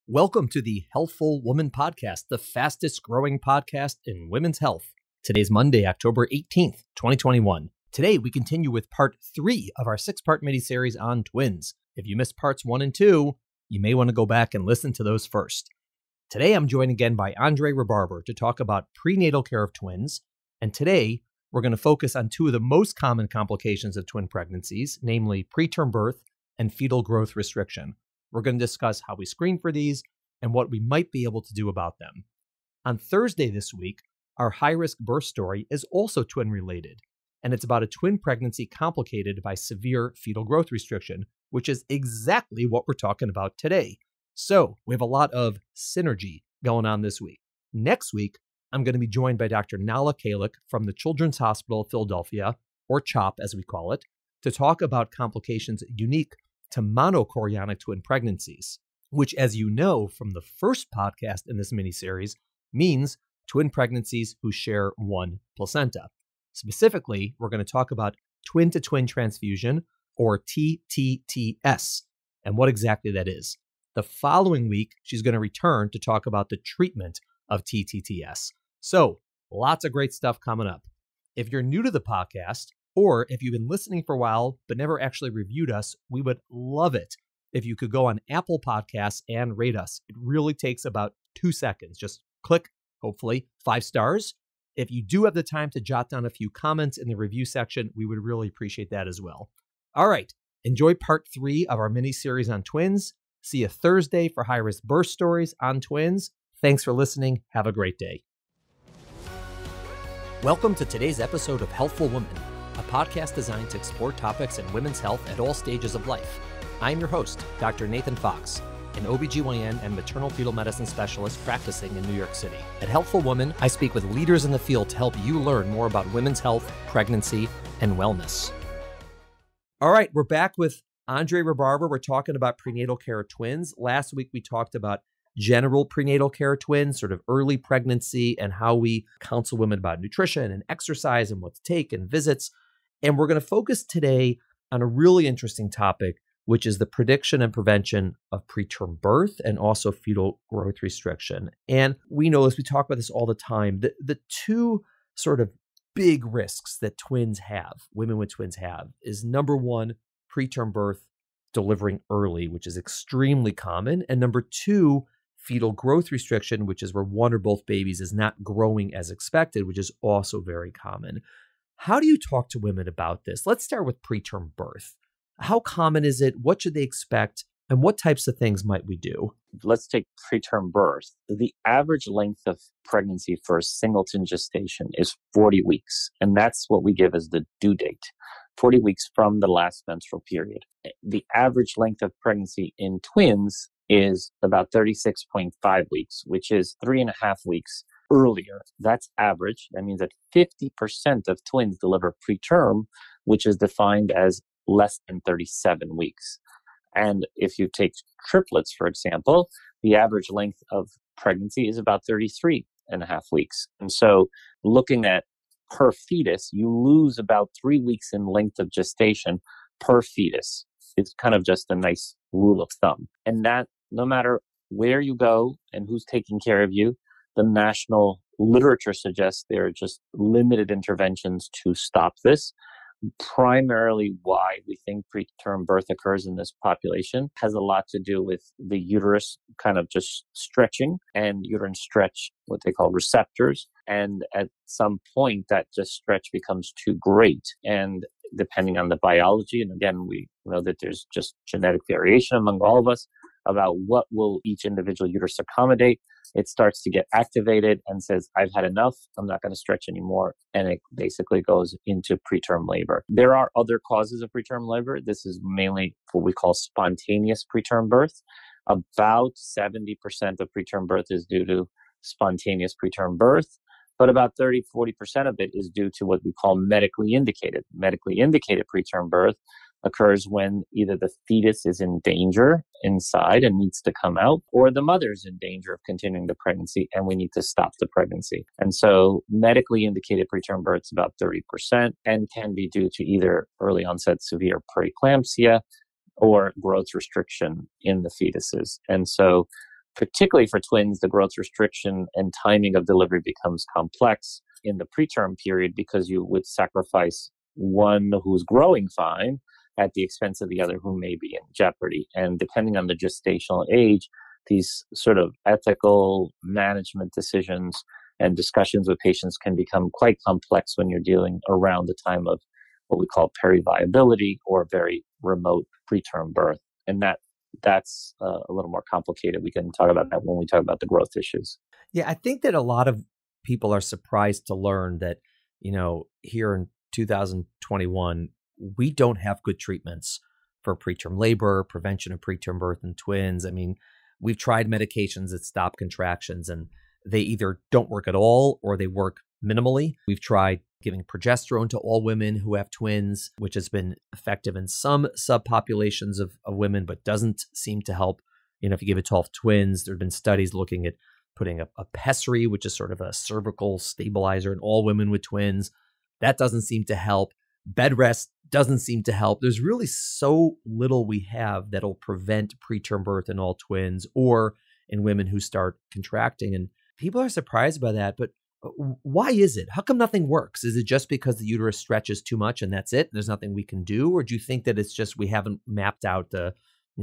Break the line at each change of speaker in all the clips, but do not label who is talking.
Welcome to the Healthful Woman Podcast, the fastest growing podcast in women's health. Today's Monday, October 18th, 2021. Today, we continue with part 3 of our 6-part mini-series on twins. If you missed parts 1 and 2, you may want to go back and listen to those first. Today, I'm joined again by Andrei Rebarber to talk about prenatal care of twins. And today, we're going to focus on 2 of the most common complications of twin pregnancies, namely preterm birth and fetal growth restriction. We're going to discuss how we screen for these and what we might be able to do about them. On Thursday this week, our high-risk birth story is also twin-related, and it's about a twin pregnancy complicated by severe fetal growth restriction, which is exactly what we're talking about today. So we have a lot of synergy going on this week. Next week, I'm going to be joined by Dr. Nala Kalik from the Children's Hospital of Philadelphia, or CHOP as we call it, to talk about complications unique to monochorionic twin pregnancies, which, as you know from the first podcast in this mini-series, means twin pregnancies who share one placenta. Specifically, we're going to talk about twin-to-twin transfusion, or TTTS, and what exactly that is. The following week, she's going to return to talk about the treatment of TTTS. So, lots of great stuff coming up. If you're new to the podcast, or if you've been listening for a while but never actually reviewed us, we would love it if you could go on Apple Podcasts and rate us. It really takes about 2 seconds. Just click, hopefully, 5 stars. If you do have the time to jot down a few comments in the review section, we would really appreciate that as well. All right, enjoy part 3 of our mini-series on twins. See you Thursday for high-risk birth stories on twins. Thanks for listening. Have a great day. Welcome to today's episode of Healthful Woman, a podcast designed to explore topics in women's health at all stages of life. I'm your host, Dr. Nathan Fox, an OBGYN and maternal fetal medicine specialist practicing in New York City. At Healthful Woman, I speak with leaders in the field to help you learn more about women's health, pregnancy, and wellness. All right, we're back with Andrei Rebarber. We're talking about prenatal care of twins. Last week, we talked about general prenatal care of twins, sort of early pregnancy, and how we counsel women about nutrition and exercise and what to take and visits. And we're going to focus today on a really interesting topic, which is the prediction and prevention of preterm birth and also fetal growth restriction. And we know this, we talk about this all the time, the 2 sort of big risks that twins have, women with twins have, is number 1, preterm birth delivering early, which is extremely common. And number 2, fetal growth restriction, which is where one or both babies is not growing as expected, which is also very common. How do you talk to women about this? Let's start with preterm birth. How common is it? What should they expect? And what types of things might we do?
Let's take preterm birth. The average length of pregnancy for a singleton gestation is 40 weeks. And that's what we give as the due date, 40 weeks from the last menstrual period. The average length of pregnancy in twins is about 36.5 weeks, which is 3.5 weeks earlier. That's average. That means that 50% of twins deliver preterm, which is defined as less than 37 weeks. And if you take triplets, for example, the average length of pregnancy is about 33.5 weeks. And so looking at per fetus, you lose about 3 weeks in length of gestation per fetus. It's kind of just a nice rule of thumb. And that no matter where you go and who's taking care of you, the national literature suggests there are just limited interventions to stop this. Primarily why we think preterm birth occurs in this population has a lot to do with the uterus kind of just stretching, and uterine stretch, what they call receptors. And at some point that just stretch becomes too great. And depending on the biology, and again, we know that there's just genetic variation among all of us about what will each individual uterus accommodate, it starts to get activated and says, I've had enough, I'm not going to stretch anymore. And it basically goes into preterm labor. There are other causes of preterm labor. This is mainly what we call spontaneous preterm birth. About 70% of preterm birth is due to spontaneous preterm birth, but about 30-40% of it is due to what we call medically indicated. Medically indicated preterm birth occurs when either the fetus is in danger inside and needs to come out, or the mother's in danger of continuing the pregnancy and we need to stop the pregnancy. And so medically indicated preterm birth is about 30% and can be due to either early onset severe preeclampsia or growth restriction in the fetuses. And so particularly for twins, the growth restriction and timing of delivery becomes complex in the preterm period because you would sacrifice one who's growing fine at the expense of the other who may be in jeopardy. And depending on the gestational age, these sort of ethical management decisions and discussions with patients can become quite complex when you're dealing around the time of what we call periviability or very remote preterm birth. And that's a little more complicated. We can talk about that when we talk about the growth issues.
Yeah, I think that a lot of people are surprised to learn that, here in 2021, we don't have good treatments for preterm labor, prevention of preterm birth in twins. I mean, we've tried medications that stop contractions and they either don't work at all or they work minimally. We've tried giving progesterone to all women who have twins, which has been effective in some subpopulations of women, but doesn't seem to help. If you give it to all twins, there have been studies looking at putting a pessary, which is sort of a cervical stabilizer in all women with twins. That doesn't seem to help. Bed rest doesn't seem to help. There's really so little we have that'll prevent preterm birth in all twins or in women who start contracting. And people are surprised by that, but why is it? How come nothing works? Is it just because the uterus stretches too much and that's it? There's nothing we can do? Or do you think that it's just we haven't mapped out the,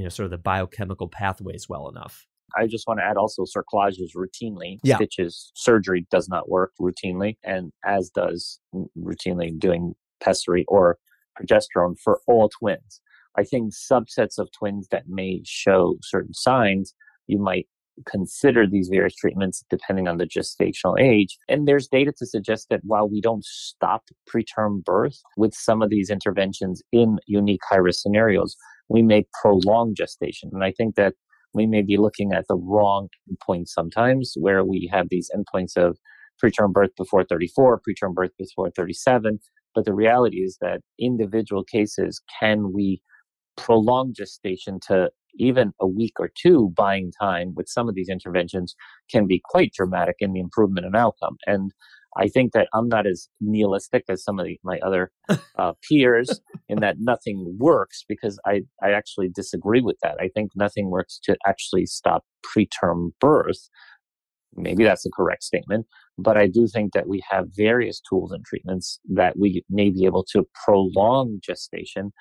sort of the biochemical pathways well enough?
I just want to add also cerclages routinely.
Yeah.
Stitches, surgery does not work routinely, and as does routinely doing pessary or progesterone for all twins. I think subsets of twins that may show certain signs, you might consider these various treatments depending on the gestational age. And there's data to suggest that while we don't stop preterm birth with some of these interventions in unique high-risk scenarios, we may prolong gestation. And I think that we may be looking at the wrong endpoint sometimes, where we have these endpoints of preterm birth before 34, preterm birth before 37. But the reality is that individual cases, can we prolong gestation to even a week or two, buying time with some of these interventions can be quite dramatic in the improvement in outcome. And I think that I'm not as nihilistic as some of my other peers in that nothing works, because I actually disagree with that. I think nothing works to actually stop preterm birth. Maybe that's the correct statement, but I do think that we have various tools and treatments that we may be able to prolong gestation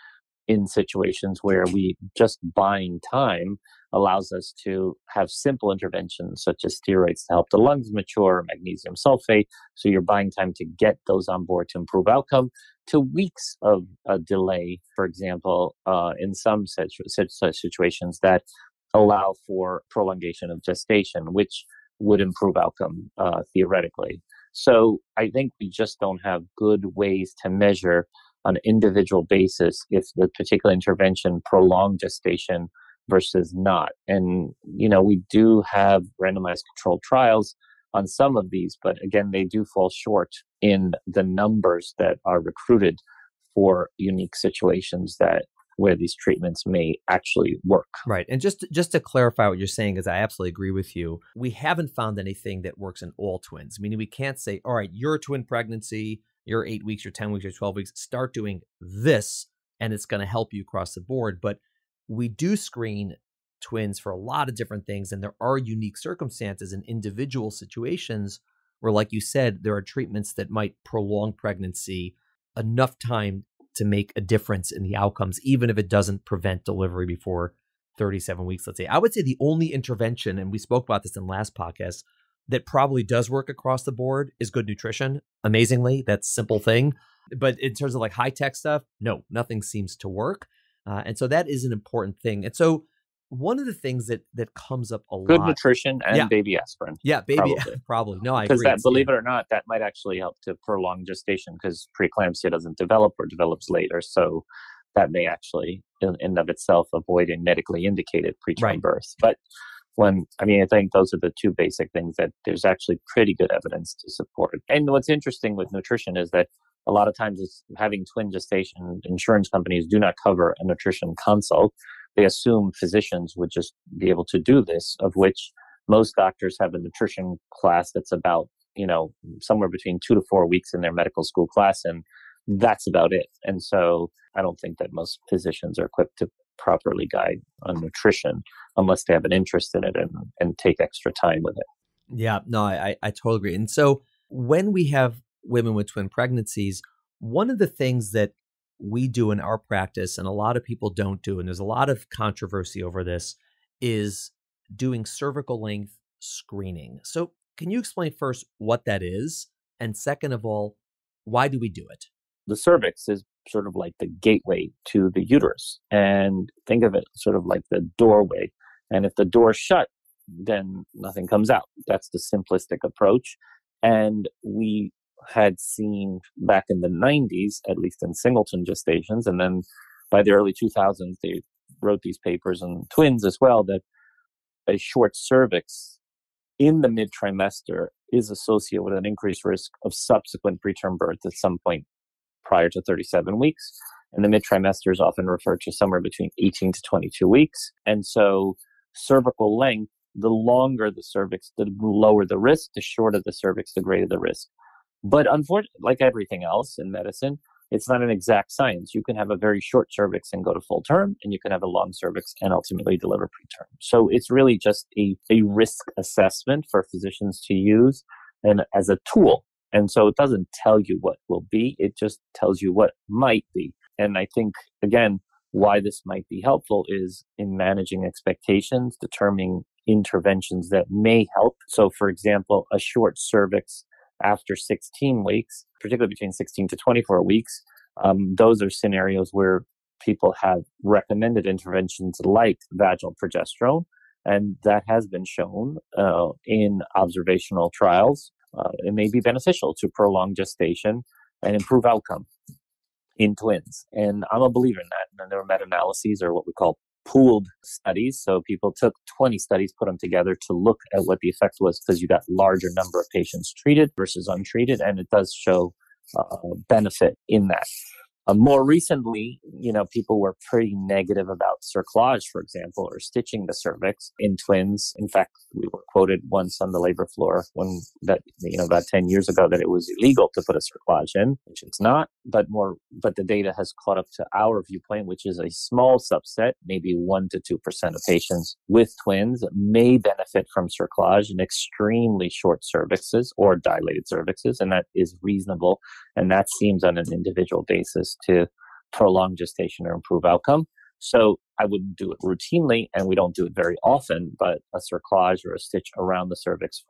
in situations where we just buying time allows us to have simple interventions such as steroids to help the lungs mature, magnesium sulfate. So you're buying time to get those on board to improve outcome, to weeks of a delay, for example, in some such situations that allow for prolongation of gestation, which would improve outcome theoretically. So I think we just don't have good ways to measure on an individual basis if the particular intervention prolonged gestation versus not. And, we do have randomized controlled trials on some of these, but again, they do fall short in the numbers that are recruited for unique situations where these treatments may actually work.
Right. And just to clarify what you're saying, because I absolutely agree with you, we haven't found anything that works in all twins. Meaning we can't say, all right, you're a twin pregnancy, you're 8 weeks, you're 10 weeks, you're 12 weeks, start doing this, and it's going to help you across the board. But we do screen twins for a lot of different things, and there are unique circumstances and individual situations where, like you said, there are treatments that might prolong pregnancy enough time to make a difference in the outcomes, even if it doesn't prevent delivery before 37 weeks, let's say. I would say the only intervention, and we spoke about this in the last podcast, that probably does work across the board is good nutrition. Amazingly, that's a simple thing. But in terms of like high-tech stuff, no, nothing seems to work. And so that is an important thing. And so one of the things that comes up a lot.
Good nutrition and baby aspirin.
Yeah, baby, probably. No, I agree.
Because that, believe it or not, that might actually help to prolong gestation because preeclampsia doesn't develop or develops later. So that may actually, in and of itself, avoid a medically indicated preterm birth. But I think those are the two basic things that there's actually pretty good evidence to support. And what's interesting with nutrition is that a lot of times it's having twin gestation. Insurance companies do not cover a nutrition consult. They assume physicians would just be able to do this, of which most doctors have a nutrition class that's about, somewhere between 2 to 4 weeks in their medical school class. And that's about it. And so I don't think that most physicians are equipped to properly guide on nutrition. unless they have an interest in it and take extra time with it.
Yeah, no, I totally agree. And so when we have women with twin pregnancies, one of the things that we do in our practice, and a lot of people don't do, and there's a lot of controversy over this, is doing cervical length screening. So can you explain first what that is? And second of all, why do we do it?
The cervix is sort of like the gateway to the uterus. And think of it sort of like the doorway. And if the door's shut, then nothing comes out. That's the simplistic approach. And we had seen back in the 90s, at least in singleton gestations, and then by the early 2000s, they wrote these papers on twins as well, that a short cervix in the mid-trimester is associated with an increased risk of subsequent preterm birth at some point prior to 37 weeks. And the mid-trimester is often referred to somewhere between 18 to 22 weeks. And so cervical length, the longer the cervix, the lower the risk, the shorter the cervix, the greater the risk. But unfortunately, like everything else in medicine, it's not an exact science. You can have a very short cervix and go to full term, and you can have a long cervix and ultimately deliver preterm. So it's really just a risk assessment for physicians to use and as a tool. And so it doesn't tell you what will be, it just tells you what might be. And I think, again, why this might be helpful is in managing expectations, determining interventions that may help. So, for example, a short cervix after 16 weeks, particularly between 16 to 24 weeks, those are scenarios where people have recommended interventions like vaginal progesterone, and that has been shown in observational trials. It may be beneficial to prolong gestation and improve outcome in twins. And I'm a believer in that. And there were meta-analyses, or what we call pooled studies. So people took 20 studies, put them together to look at what the effect was, because you got larger number of patients treated versus untreated, and it does show benefit in that. More recently, people were pretty negative about cerclage, for example, or stitching the cervix in twins. In fact, we were quoted once on the labor floor about 10 years ago that it was illegal to put a cerclage in, which it's not. But the data has caught up to our viewpoint, which is a small subset, maybe 1% to 2% of patients with twins may benefit from cerclage in extremely short cervixes or dilated cervixes, and that is reasonable. And that seems on an individual basis to prolong gestation or improve outcome. So I wouldn't do it routinely, and we don't do it very often, but a cerclage or a stitch around the cervix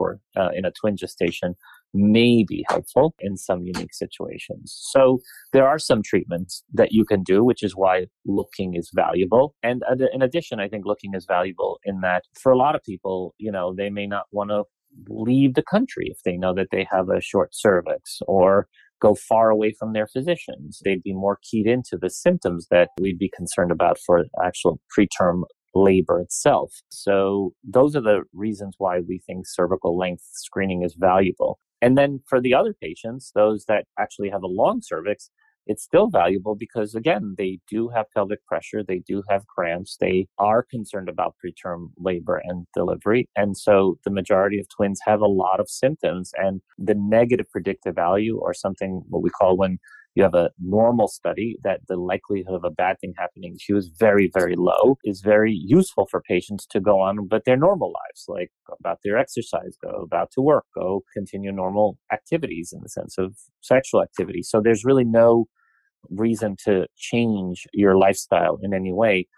in a twin gestation may be helpful in some unique situations. So there are some treatments that you can do, which is why looking is valuable. And in addition, I think looking is valuable in that for a lot of people, they may not want to leave the country if they know that they have a short cervix, or go far away from their physicians. They'd be more keyed into the symptoms that we'd be concerned about for actual preterm labor itself. So those are the reasons why we think cervical length screening is valuable. And then for the other patients, those that actually have a long cervix, it's still valuable because, again, they do have pelvic pressure, they do have cramps, they are concerned about preterm labor and delivery. And so the majority of twins have a lot of symptoms, and the negative predictive value, or something what we call when you have a normal study that the likelihood of a bad thing happening to you is very, very low, is very useful for patients to go on with their normal lives, like go about their exercise, go about to work, go continue normal activities in the sense of sexual activity. So there's really no reason to change your lifestyle in any way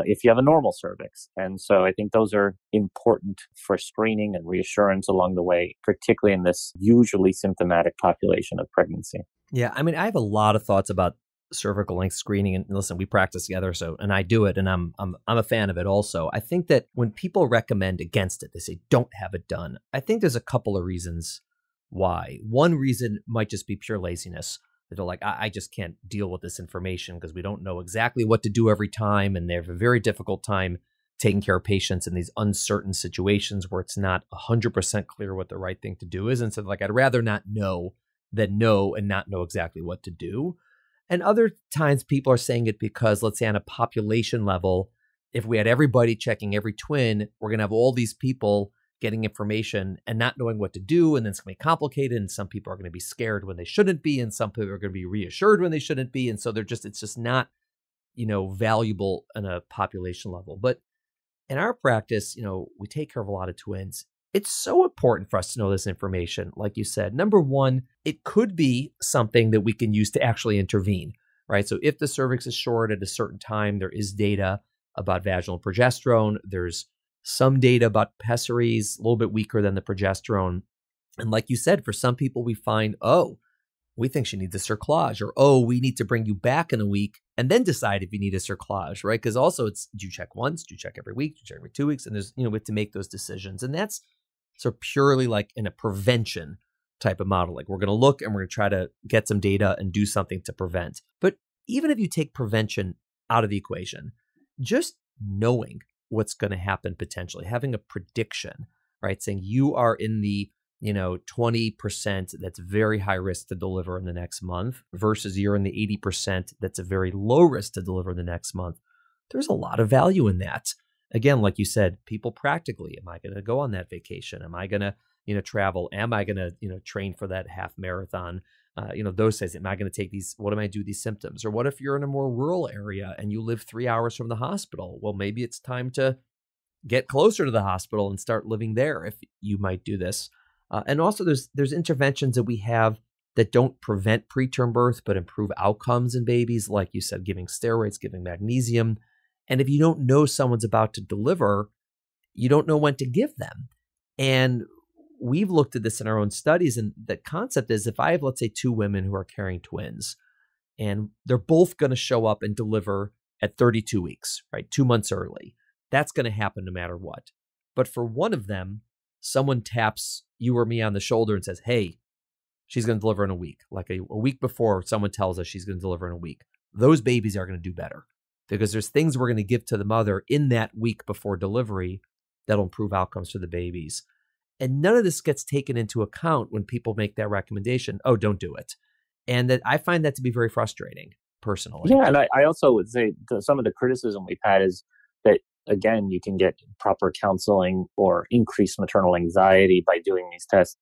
if you have a normal cervix. And so I think those are important for screening and reassurance along the way, particularly in this usually symptomatic population of pregnancy.
Yeah, I mean, I have a lot of thoughts about cervical length screening, and listen, we practice together, and I do it, and I'm a fan of it also. I think that when people recommend against it, they say don't have it done. I think there's a couple of reasons why. One reason might just be pure laziness. They're like, I just can't deal with this information because we don't know exactly what to do every time, and they have a very difficult time taking care of patients in these uncertain situations where it's not 100% clear what the right thing to do is. And so like, I'd rather not know than know and not know exactly what to do. And other times people are saying it because, let's say on a population level, if we had everybody checking every twin, we're going to have all these people getting information and not knowing what to do. And then it's going to be complicated. And some people are going to be scared when they shouldn't be. And some people are going to be reassured when they shouldn't be. And so it's just not, valuable on a population level. But in our practice, we take care of a lot of twins. It's so important for us to know this information. Like you said, number one, it could be something that we can use to actually intervene, right? So if the cervix is short at a certain time, there is data about vaginal progesterone. There's some data about pessaries, a little bit weaker than the progesterone. And like you said, for some people, we find, we think she needs a cerclage, or, we need to bring you back in a week and then decide if you need a cerclage, right? Because also do you check once? Do you check every week? Do you check every 2 weeks? And there's, we have to make those decisions. And that's sort of purely like in a prevention type of model. Like we're going to look and we're going to try to get some data and do something to prevent. But even if you take prevention out of the equation, just knowing what's going to happen potentially, having a prediction, right? Saying you are in the 20% that's very high risk to deliver in the next month versus you're in the 80% that's a very low risk to deliver in the next month. There's a lot of value in that. Again, like you said, people practically, am I going to go on that vacation? Am I going to, travel? Am I going to, train for that half marathon? Those things. Am I going to take these? What am I do these symptoms? Or what if you're in a more rural area and you live 3 hours from the hospital? Well, maybe it's time to get closer to the hospital and start living there if you might do this. And also there's interventions that we have that don't prevent preterm birth, but improve outcomes in babies. Like you said, giving steroids, giving magnesium. And if you don't know someone's about to deliver, you don't know when to give them. And we've looked at this in our own studies. And the concept is if I have, let's say, 2 women who are carrying twins, and they're both going to show up and deliver at 32 weeks, right? 2 months early. That's going to happen no matter what. But for one of them, someone taps you or me on the shoulder and says, hey, she's going to deliver in a week. Like a week before someone tells us she's going to deliver in a week. Those babies are going to do better because there's things we're going to give to the mother in that week before delivery that'll improve outcomes for the babies. And none of this gets taken into account when people make that recommendation. Oh, don't do it. And that I find that to be very frustrating personally.
Yeah. And I also would say some of the criticism we've had is that, again, you can get proper counseling or increased maternal anxiety by doing these tests.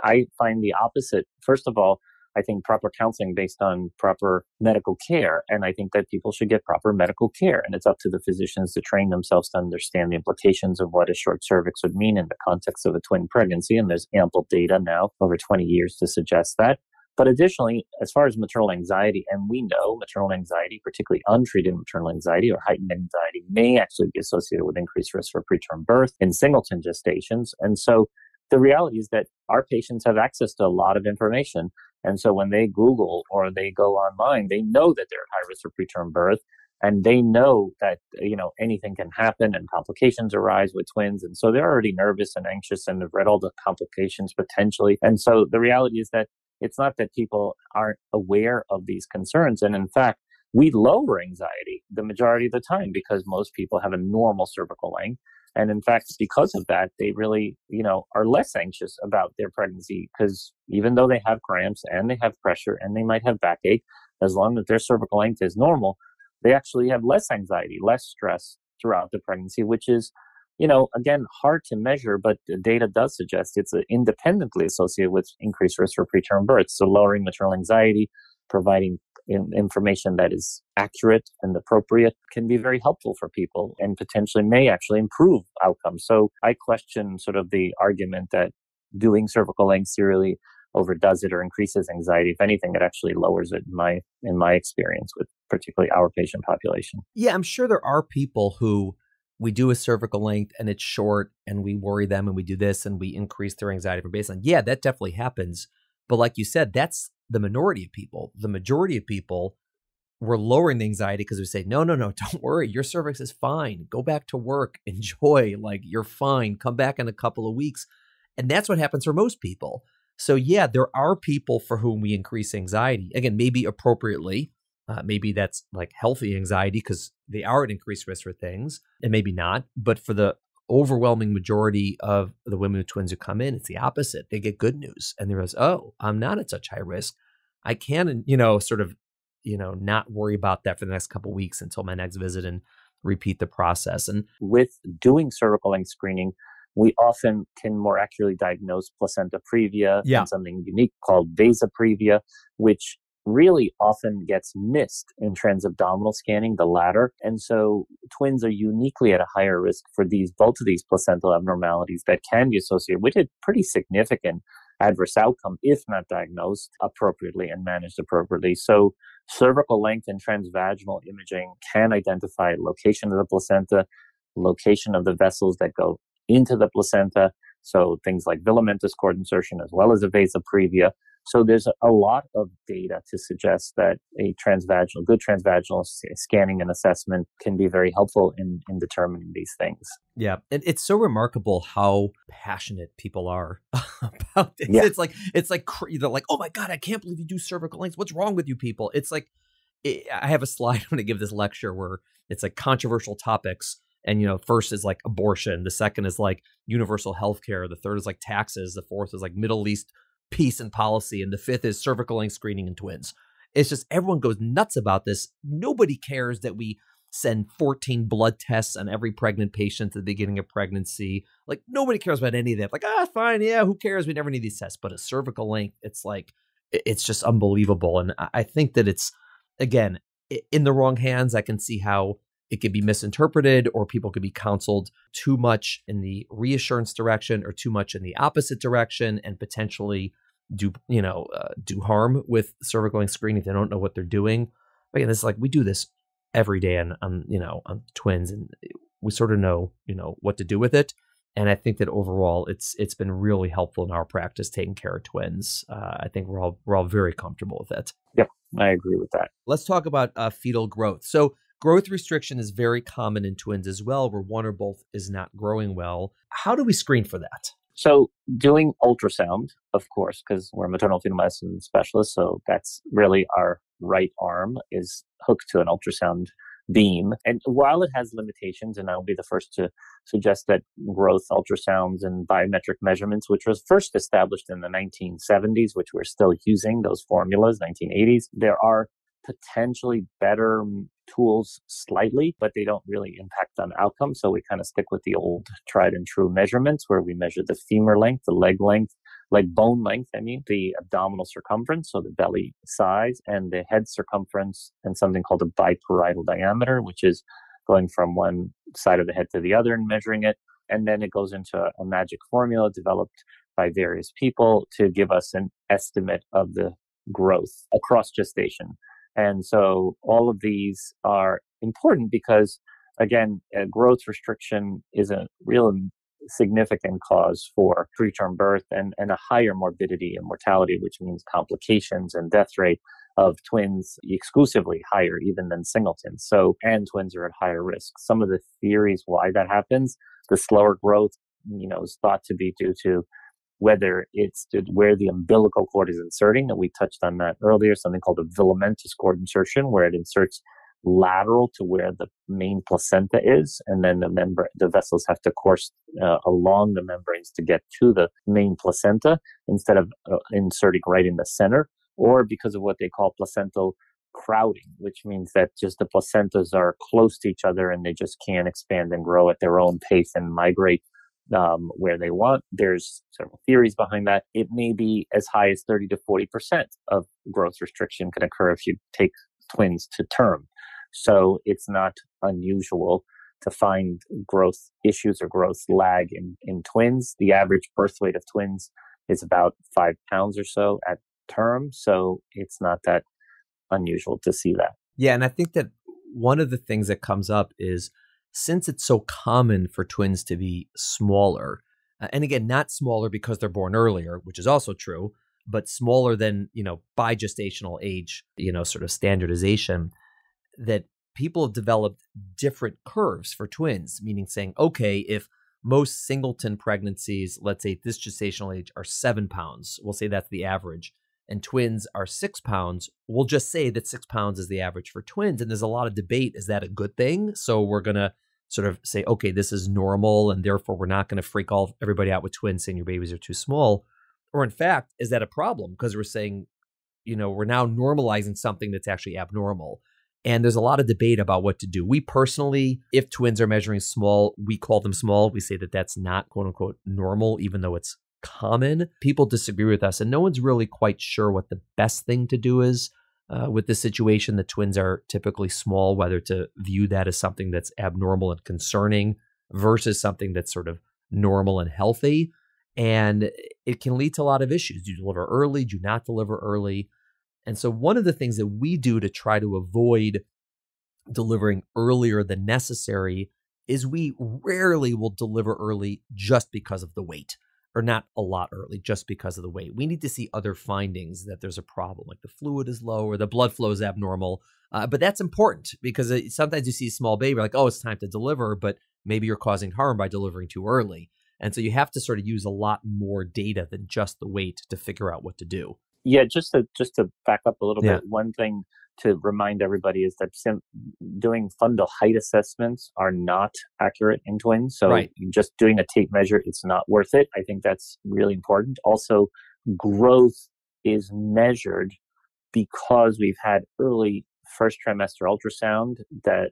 I find the opposite. First of all, I think proper counseling based on proper medical care. And I think that people should get proper medical care. And it's up to the physicians to train themselves to understand the implications of what a short cervix would mean in the context of a twin pregnancy. And there's ample data now over 20 years to suggest that. But additionally, as far as maternal anxiety, and we know maternal anxiety, particularly untreated maternal anxiety or heightened anxiety, may actually be associated with increased risk for preterm birth in singleton gestations. And so the reality is that our patients have access to a lot of information. And so when they Google or they go online, they know that they're at high risk for preterm birth. And they know that, anything can happen and complications arise with twins. And so they're already nervous and anxious and have read all the complications potentially. And so the reality is that it's not that people aren't aware of these concerns. And in fact, we lower anxiety the majority of the time because most people have a normal cervical length. And in fact, because of that, they really, are less anxious about their pregnancy because even though they have cramps and they have pressure and they might have backache, as long as their cervical length is normal, they actually have less anxiety, less stress throughout the pregnancy, which is, again, hard to measure, but the data does suggest it's independently associated with increased risk for preterm birth. So lowering maternal anxiety, providing information that is accurate and appropriate can be very helpful for people and potentially may actually improve outcomes. So I question sort of the argument that doing cervical length serially overdoes it or increases anxiety. If anything, it actually lowers it in my experience with particularly our patient population.
Yeah, I'm sure there are people who we do a cervical length and it's short and we worry them and we do this and we increase their anxiety from baseline. Yeah, that definitely happens. But like you said, that's the minority of people. The majority of people, we're lowering the anxiety because we say, no, don't worry. Your cervix is fine. Go back to work. Enjoy. Like you're fine. Come back in a couple of weeks. And that's what happens for most people. So yeah, there are people for whom we increase anxiety. Again, maybe appropriately. Maybe that's like healthy anxiety because they are at increased risk for things, and maybe not. But for the overwhelming majority of the women with twins who come in, it's the opposite. They get good news and they realize, oh, I'm not at such high risk. I can, not worry about that for the next couple of weeks until my next visit and repeat the process. And
with doing cervical length screening, we often can more accurately diagnose placenta previa and something unique called vasa previa, which really often gets missed in transabdominal scanning, the latter. And so twins are uniquely at a higher risk for both of these placental abnormalities that can be associated with a pretty significant adverse outcome if not diagnosed appropriately and managed appropriately. So cervical length and transvaginal imaging can identify location of the placenta, location of the vessels that go into the placenta. So things like filamentous cord insertion as well as the Placenta Previa. So there's a lot of data to suggest that good transvaginal scanning and assessment can be very helpful in determining these things.
Yeah. And it's so remarkable how passionate people are about this.
Yeah.
It's like, they're like, oh my God, I can't believe you do cervical lengths. What's wrong with you people? It's like, I have a slide I'm going to give this lecture where it's like controversial topics. And, first is like abortion. The second is like universal healthcare. The third is like taxes. The fourth is like Middle East peace and policy. And the fifth is cervical length screening in twins. It's just everyone goes nuts about this. Nobody cares that we send 14 blood tests on every pregnant patient at the beginning of pregnancy. Like nobody cares about any of that. Like, fine. Yeah, who cares? We never need these tests. But a cervical length, it's like, it's just unbelievable. And I think that it's, again, in the wrong hands, I can see how it could be misinterpreted, or people could be counseled too much in the reassurance direction or too much in the opposite direction and potentially do harm with cervical length screening if they don't know what they're doing. But again, this is like, we do this every day on twins, and we sort of know, what to do with it. And I think that overall it's been really helpful in our practice taking care of twins. I think we're all very comfortable with it.
Yep, I agree with that.
Let's talk about fetal growth. So growth restriction is very common in twins as well, where one or both is not growing well. How do we screen for that?
So doing ultrasound, of course, because we're maternal fetal medicine specialists, so that's really our right arm is hooked to an ultrasound beam. And while it has limitations, and I'll be the first to suggest that growth ultrasounds and biometric measurements, which was first established in the 1970s, which we're still using, those formulas, 1980s, there are potentially better tools slightly, but they don't really impact on outcomes. So we kind of stick with the old tried and true measurements where we measure the femur length, the leg length, like bone length, the abdominal circumference, so the belly size, and the head circumference, and something called a biparietal diameter, which is going from one side of the head to the other and measuring it. And then it goes into a magic formula developed by various people to give us an estimate of the growth across gestation. And so all of these are important because, again, growth restriction is a real significant cause for preterm birth and a higher morbidity and mortality, which means complications and death rate of twins exclusively higher even than singletons. So, and twins are at higher risk. Some of the theories why that happens, the slower growth, is thought to be due to whether it's where the umbilical cord is inserting, and we touched on that earlier, something called a filamentous cord insertion, where it inserts lateral to where the main placenta is, and then the vessels have to course along the membranes to get to the main placenta instead of inserting right in the center, or because of what they call placental crowding, which means that just the placentas are close to each other and they just can't expand and grow at their own pace and migrate where they want. There's several theories behind that. It may be as high as 30 to 40% of growth restriction can occur if you take twins to term. So it's not unusual to find growth issues or growth lag in twins. The average birth weight of twins is about 5 pounds or so at term. So it's not that unusual to see that.
Yeah. And I think that one of the things that comes up is, since it's so common for twins to be smaller, and again, not smaller because they're born earlier, which is also true, but smaller than, by gestational age, sort of standardization, that people have developed different curves for twins, meaning saying, okay, if most singleton pregnancies, let's say at this gestational age, are 7 pounds, we'll say that's the average, and twins are 6 pounds, we'll just say that 6 pounds is the average for twins. And there's a lot of debate. Is that a good thing? So we're going to sort of say, okay, this is normal, and therefore we're not going to freak everybody out with twins saying your babies are too small. Or in fact, is that a problem? Because we're saying, we're now normalizing something that's actually abnormal. And there's a lot of debate about what to do. We personally, if twins are measuring small, we call them small. We say that that's not quote unquote normal, even though it's common. People disagree with us, and no one's really quite sure what the best thing to do is. with this situation. The twins are typically small, whether to view that as something that's abnormal and concerning versus something that's sort of normal and healthy. And it can lead to a lot of issues. Do you deliver early? Do you not deliver early? And so one of the things that we do to try to avoid delivering earlier than necessary is we rarely will deliver early just because of the weight, or not a lot early just because of the weight. We need to see other findings that there's a problem, like the fluid is low or the blood flow is abnormal. But that's important because sometimes you see a small baby like, oh, it's time to deliver, but maybe you're causing harm by delivering too early. And so you have to sort of use a lot more data than just the weight to figure out what to do.
Yeah, just to back up a little bit, one thing to remind everybody is that doing fundal height assessments are not accurate in twins. So just doing a tape measure, it's not worth it. I think that's really important. Also, growth is measured because we've had early first trimester ultrasound that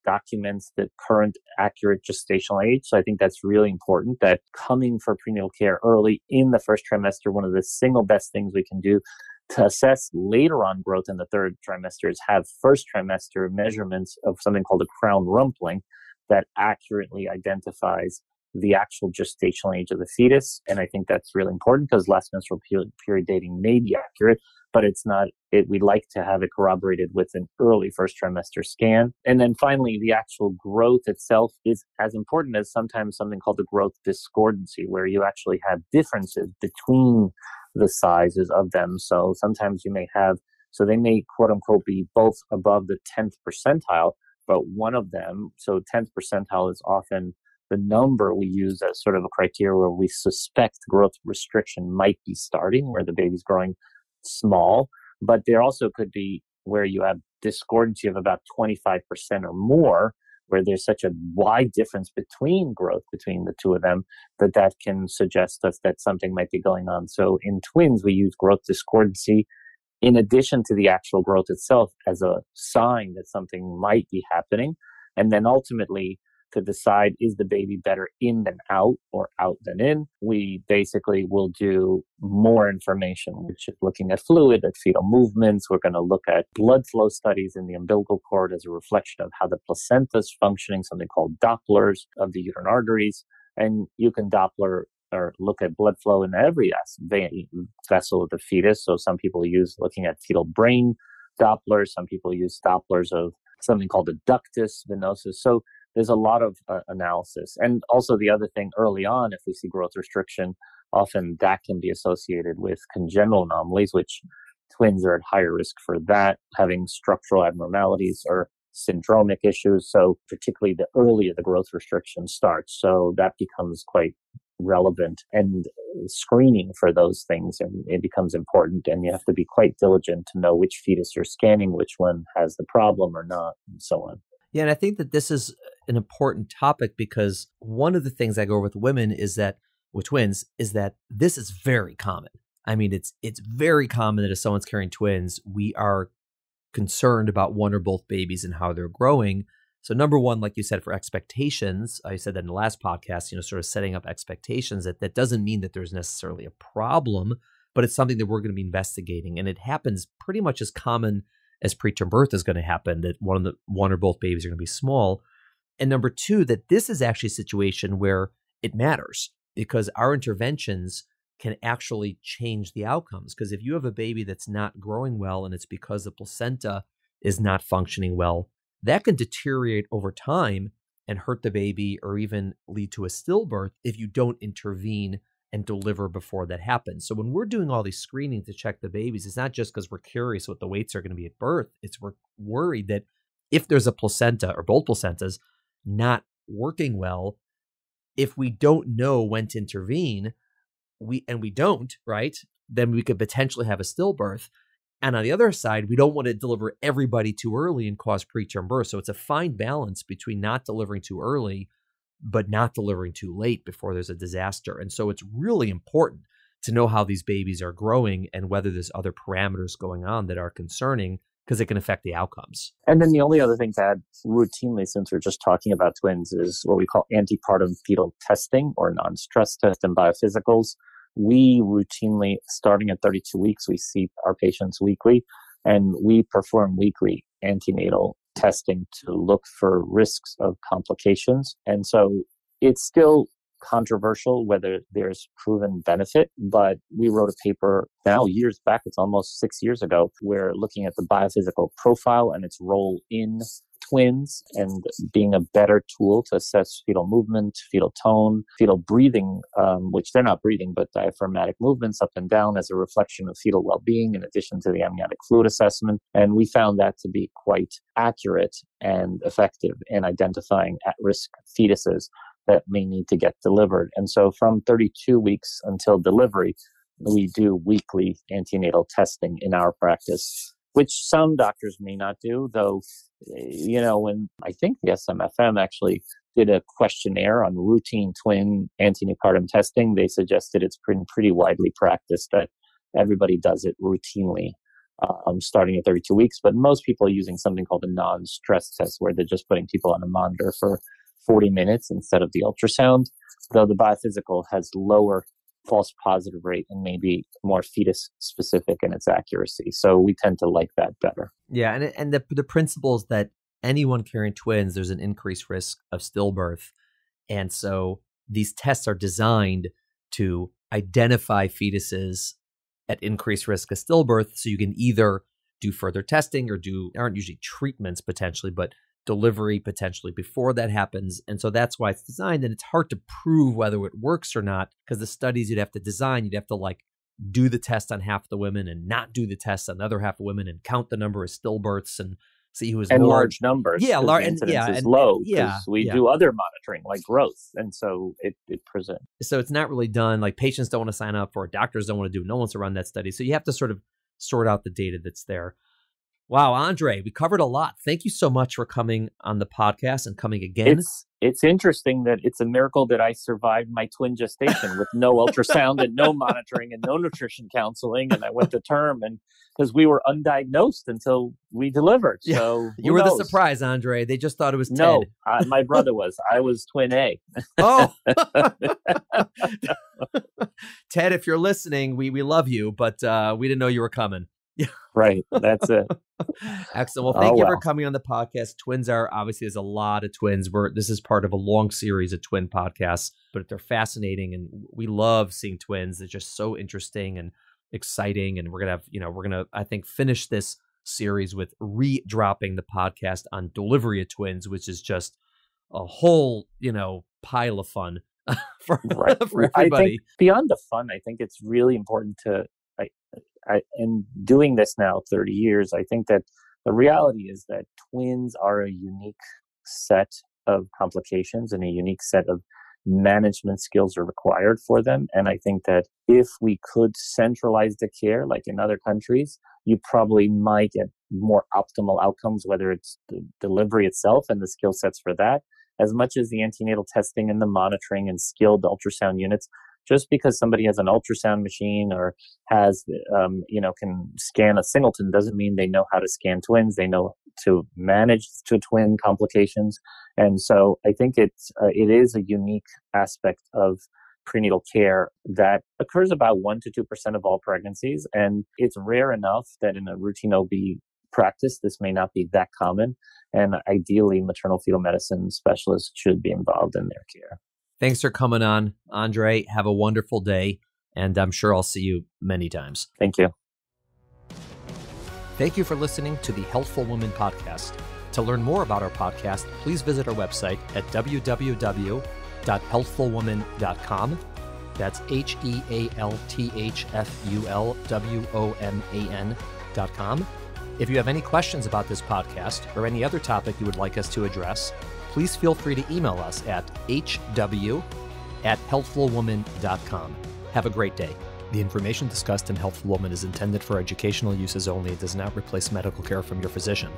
documents the current accurate gestational age. So I think that's really important, that coming for prenatal care early in the first trimester, one of the single best things we can do to assess later on growth in the third trimester is have first trimester measurements of something called a crown rumpling that accurately identifies the actual gestational age of the fetus. And I think that's really important because last menstrual period dating may be accurate, but it's not. We'd like to have it corroborated with an early first trimester scan. And then finally, the actual growth itself is as important as sometimes something called the growth discordancy, where you actually have differences between the sizes of them. So sometimes you may have, so they may quote unquote be both above the 10th percentile, but one of them, so 10th percentile is often the number we use as sort of a criteria where we suspect growth restriction might be starting, where the baby's growing small. But there also could be where you have discordancy of about 25% or more, where there's such a wide difference between growth between the two of them that can suggest us that something might be going on. So in twins, we use growth discordancy in addition to the actual growth itself as a sign that something might be happening. And then ultimately, to decide, is the baby better in than out or out than in, we basically will do more information, which is looking at fluid, at fetal movements. We're going to look at blood flow studies in the umbilical cord as a reflection of how the placenta is functioning, something called Dopplers of the uterine arteries. And you can Doppler or look at blood flow in every vessel of the fetus. So some people use looking at fetal brain Dopplers. Some people use Dopplers of something called the ductus venosus. So there's a lot of analysis. And also the other thing early on, if we see growth restriction, often that can be associated with congenital anomalies, which twins are at higher risk for that, having structural abnormalities or syndromic issues. So particularly the earlier the growth restriction starts. So that becomes quite relevant, and screening for those things, and it becomes important, and you have to be quite diligent to know which fetus you're scanning, which one has the problem or not, and so on.
Yeah, and I think that this is an important topic because one of the things I go over with women is that with twins is that this is very common. I mean, it's very common that if someone's carrying twins, we are concerned about one or both babies and how they're growing. So number one, like you said, for expectations, I said that in the last podcast, sort of setting up expectations, that doesn't mean that there's necessarily a problem, but it's something that we're going to be investigating. And it happens pretty much as common as preterm birth is going to happen, that one or both babies are going to be small. And number two, that this is actually a situation where it matters because our interventions can actually change the outcomes. Because if you have a baby that's not growing well and it's because the placenta is not functioning well, that can deteriorate over time and hurt the baby or even lead to a stillbirth if you don't intervene and deliver before that happens. So when we're doing all these screenings to check the babies, it's not just because we're curious what the weights are going to be at birth. It's we're worried that if there's a placenta or both placentas not working well, if we don't know when to intervene, we don't, right? Then we could potentially have a stillbirth. And on the other side, we don't want to deliver everybody too early and cause preterm birth. So it's a fine balance between not delivering too early, but not delivering too late before there's a disaster. And so it's really important to know how these babies are growing and whether there's other parameters going on that are concerning because it can affect the outcomes.
And then the only other thing to add routinely, since we're just talking about twins, is what we call antepartum fetal testing or non-stress test and biophysicals. We routinely, starting at 32 weeks, we see our patients weekly. And we perform weekly antenatal testing to look for risks of complications. And so it's still controversial whether there's proven benefit, but we wrote a paper now years back, it's almost 6 years ago, we're looking at the biophysical profile and its role in twins and being a better tool to assess fetal movement, fetal tone, fetal breathing, which they're not breathing, but diaphragmatic movements up and down as a reflection of fetal well-being in addition to the amniotic fluid assessment. And we found that to be quite accurate and effective in identifying at-risk fetuses that may need to get delivered. And so from 32 weeks until delivery, we do weekly antenatal testing in our practice, which some doctors may not do, though, when I think the SMFM actually did a questionnaire on routine twin antepartum testing, they suggested it's pretty widely practiced that everybody does it routinely, starting at 32 weeks. But most people are using something called a non-stress test, where they're just putting people on a monitor for 40 minutes instead of the ultrasound, though the biophysical has lower false positive rate and maybe more fetus specific in its accuracy. So we tend to like that better.
Yeah, and the principle is that anyone carrying twins, there's an increased risk of stillbirth. And so these tests are designed to identify fetuses at increased risk of stillbirth, so you can either do further testing or aren't usually treatments potentially, but delivery potentially before that happens. And so that's why it's designed. And it's hard to prove whether it works or not, because the studies you'd have to design, you'd have to do the test on half the women and not do the test on the other half of women and count the number of stillbirths and see who is more.
Large numbers.
Yeah,
large incidence is low. We do other monitoring like growth. And so it presents.
So it's not really done. Like patients don't want to sign up for it. Doctors don't want to do it. No one wants to run that study. So you have to sort of sort out the data that's there. Wow, Andrei, we covered a lot. Thank you so much for coming on the podcast and coming again.
It's interesting that it's a miracle that I survived my twin gestation with no ultrasound and no monitoring and no nutrition counseling. And I went to term because we were undiagnosed until we delivered. So
you were the surprise, Andrei. They just thought it was Ted.
No, my brother was. I was twin A.
Oh, Ted, if you're listening, we love you, but we didn't know you were coming.
Right. That's it.
Excellent. Well, thank you for coming on the podcast. Twins obviously, there's a lot of twins. This is part of a long series of twin podcasts, but they're fascinating. And we love seeing twins. They're just so interesting and exciting. And we're going to I think, finish this series with re-dropping the podcast on delivery of twins, which is just a whole, pile of fun for everybody.
I think beyond the fun, I think it's really important to, in doing this now 30 years, I think that the reality is that twins are a unique set of complications and a unique set of management skills are required for them. And I think that if we could centralize the care, like in other countries, you probably might get more optimal outcomes, whether it's the delivery itself and the skill sets for that, as much as the antenatal testing and the monitoring and skilled ultrasound units. Just because somebody has an ultrasound machine or has, can scan a singleton doesn't mean they know how to scan twins. They know to manage to twin complications. And so I think it is a unique aspect of prenatal care that occurs about 1% to 2% of all pregnancies. And it's rare enough that in a routine OB practice, this may not be that common. And ideally, maternal fetal medicine specialists should be involved in their care.
Thanks for coming on, Andrei. Have a wonderful day, and I'm sure I'll see you many times.
Thank you.
Thank you for listening to the Healthful Woman podcast. To learn more about our podcast, please visit our website at www.healthfulwoman.com. That's HEALTHFULWOMAN.com. If you have any questions about this podcast or any other topic you would like us to address, please feel free to email us at hw@healthfulwoman.com. Have a great day. The information discussed in Healthful Woman is intended for educational uses only. It does not replace medical care from your physician.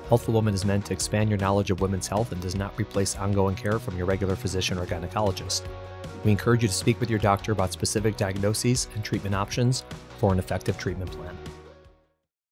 Healthful Woman is meant to expand your knowledge of women's health and does not replace ongoing care from your regular physician or gynecologist. We encourage you to speak with your doctor about specific diagnoses and treatment options for an effective treatment plan.